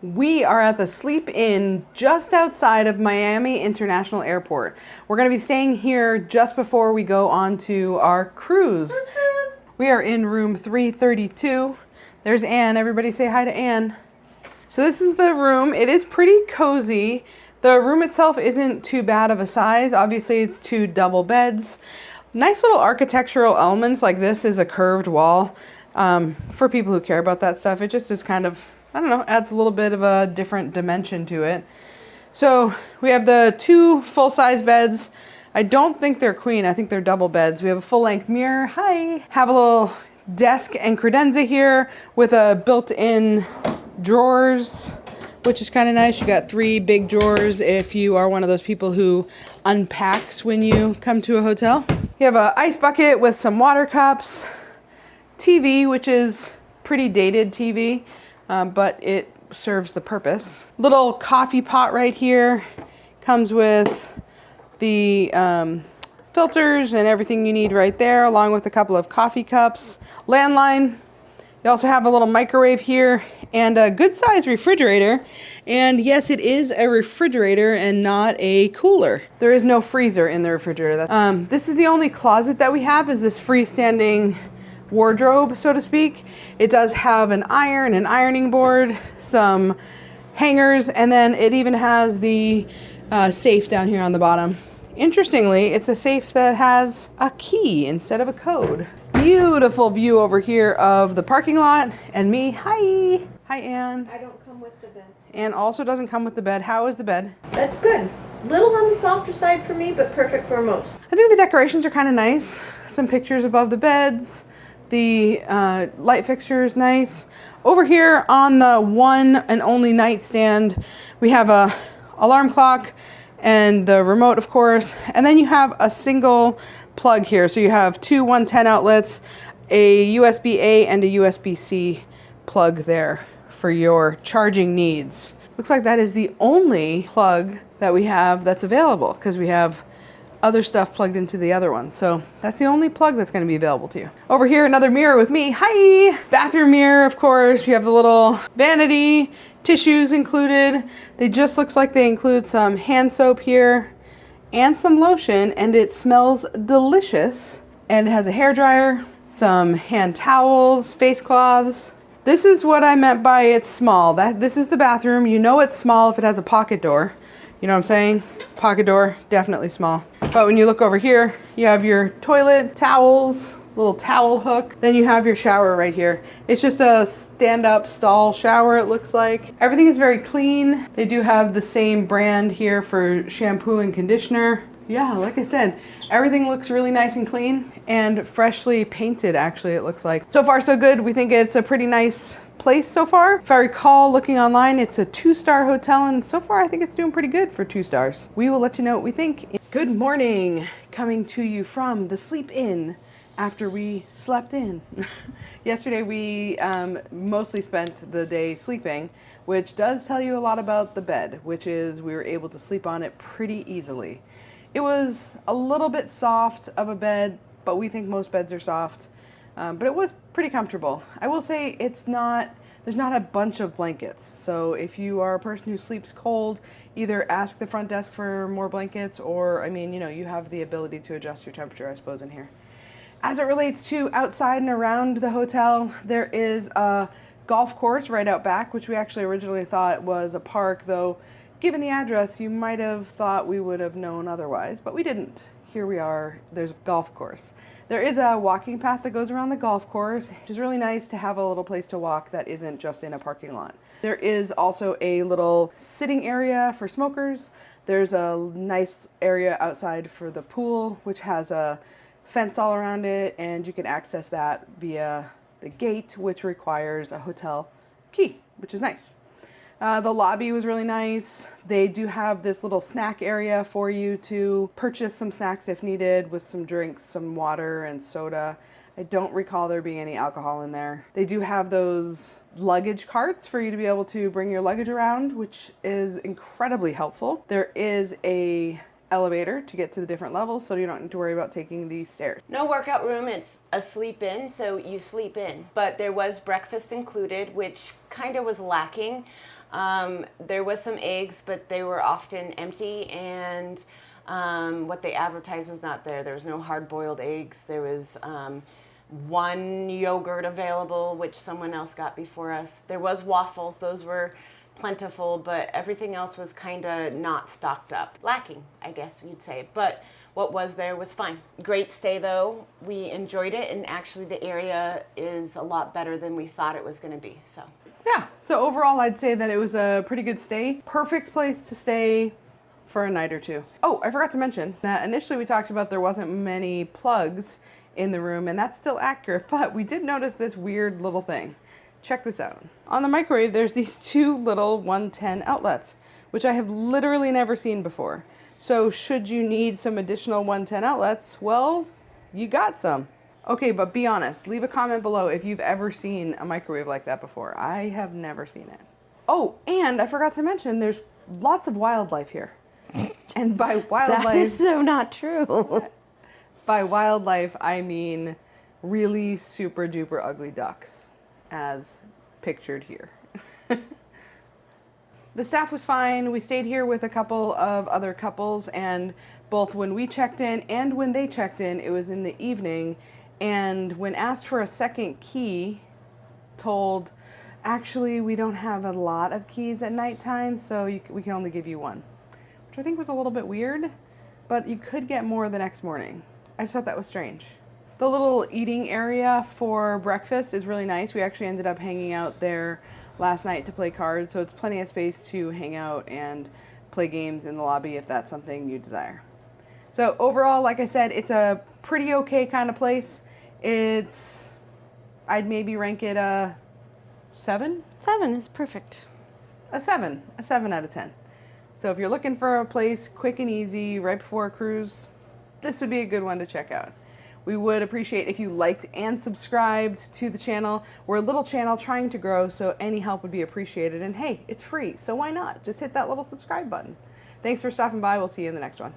We are at the Sleep Inn just outside of Miami International Airport. We're going to be staying here just before we go on to our cruise. We are in room 332. There's Anne. Everybody say hi to Anne. So this is the room. It is pretty cozy. The room itself isn't too bad of a size. Obviously, it's 2 double beds. Nice little architectural elements, like this is a curved wall. For people who care about that stuff, it just is kind of, I don't know, adds a little bit of a different dimension to it. So we have the 2 full-size beds. I don't think they're queen. I think they're double beds. We have a full-length mirror. Hi. Have a little desk and credenza here with a built-in drawers, which is kind of nice. You got 3 big drawers if you are one of those people who unpacks when you come to a hotel. You have an ice bucket with some water cups, TV, which is pretty dated TV, but it serves the purpose. Little coffee pot right here. Comes with the filters and everything you need right there, along with a couple of coffee cups. Landline. You also have a little microwave here and a good sized refrigerator. And yes, it is a refrigerator and not a cooler. There is no freezer in the refrigerator. This is the only closet that we have, is this freestanding wardrobe, so to speak. It does have an ironing board, some hangers, and then it even has the safe down here on the bottom. Interestingly, it's a safe that has a key instead of a code. Beautiful view over here of the parking lot and me. Hi. Hi, Anne. I don't come with the bed. Anne also doesn't come with the bed. How is the bed? That's good. Little on the softer side for me, but perfect for most. I think the decorations are kind of nice. Some pictures above the beds. The light fixture is nice. Over here on the one and only nightstand, we have a alarm clock and the remote, of course. And then you have a single plug here. So you have 2 110 outlets, a USB-A and a USB-C plug there for your charging needs. Looks like that is the only plug that we have that's available, because we have other stuff plugged into the other one. So that's the only plug that's going to be available to you. Over here, another mirror with me. Hi! Bathroom mirror, of course. You have the little vanity, tissues included. They just looks like they include some hand soap here and some lotion, and it smells delicious. And it has a hair dryer, some hand towels, face cloths. This is what I meant by it's small. This is the bathroom. You know it's small if it has a pocket door. You know what I'm saying? Pocket door, definitely small. But when you look over here, you have your toilet, towels, little towel hook. Then you have your shower right here. It's just a stand-up stall shower, it looks like. Everything is very clean. They do have the same brand here for shampoo and conditioner. Yeah, like I said, everything looks really nice and clean and freshly painted, actually, it looks like. So far, so good. We think it's a pretty nice place so far. If I recall, looking online, it's a 2-star hotel, and so far I think it's doing pretty good for 2 stars. We will let you know what we think. Good morning, coming to you from the Sleep Inn after we slept in. Yesterday we mostly spent the day sleeping, which does tell you a lot about the bed, which is we were able to sleep on it pretty easily. It was a little bit soft of a bed, but we think most beds are soft. But it was pretty comfortable. I will say there's not a bunch of blankets. So if you are a person who sleeps cold, either ask the front desk for more blankets, or, I mean, you know, you have the ability to adjust your temperature, I suppose, in here. As it relates to outside and around the hotel, there is a golf course right out back, which we actually originally thought was a park, though given the address, you might have thought we would have known otherwise, but we didn't. Here we are, there's a golf course. There is a walking path that goes around the golf course, which is really nice to have a little place to walk that isn't just in a parking lot. There is also a little sitting area for smokers. There's a nice area outside for the pool, which has a fence all around it, and you can access that via the gate, which requires a hotel key, which is nice. The lobby was really nice. They do have this little snack area for you to purchase some snacks if needed, with some drinks, some water and soda. I don't recall there being any alcohol in there. They do have those luggage carts for you to be able to bring your luggage around, which is incredibly helpful. There is a elevator to get to the different levels, so you don't need to worry about taking the stairs. No workout room, it's a sleep in, so you sleep in. But there was breakfast included, which kind of was lacking. There was some eggs, but they were often empty, and what they advertised was not there. There was no hard-boiled eggs. There was one yogurt available, which someone else got before us. There was waffles. Those were plentiful, but everything else was kind of not stocked up. Lacking, I guess you'd say. But what was there was fine. Great stay, though. We enjoyed it, and actually the area is a lot better than we thought it was going to be. So Yeah, so overall I'd say that it was a pretty good stay. Perfect place to stay for a night or two. Oh, I forgot to mention that initially we talked about there wasn't many plugs in the room, and that's still accurate, but we did notice this weird little thing. Check this out. On the microwave, there's these two little 110 outlets, which I have literally never seen before. So should you need some additional 110 outlets, well, you got some. Okay, but be honest. Leave a comment below if you've ever seen a microwave like that before. I have never seen it. Oh, and I forgot to mention there's lots of wildlife here. And by wildlife... That is so not true. By wildlife, I mean really super duper ugly ducks, as pictured here. The staff was fine. We stayed here with a couple of other couples, and both when we checked in and when they checked in, it was in the evening. And when asked for a second key, told, actually, we don't have a lot of keys at nighttime, so we can only give you one. Which I think was a little bit weird, but you could get more the next morning. I just thought that was strange. The little eating area for breakfast is really nice. We actually ended up hanging out there last night to play cards, so it's plenty of space to hang out and play games in the lobby if that's something you desire. So overall, like I said, it's a pretty okay kind of place. I'd maybe rank it a 7? 7 is perfect. A 7 out of 10. So if you're looking for a place quick and easy right before a cruise, this would be a good one to check out. We would appreciate if you liked and subscribed to the channel. We're a little channel trying to grow, so any help would be appreciated. And hey, it's free, so why not? Just hit that little subscribe button. Thanks for stopping by. We'll see you in the next one.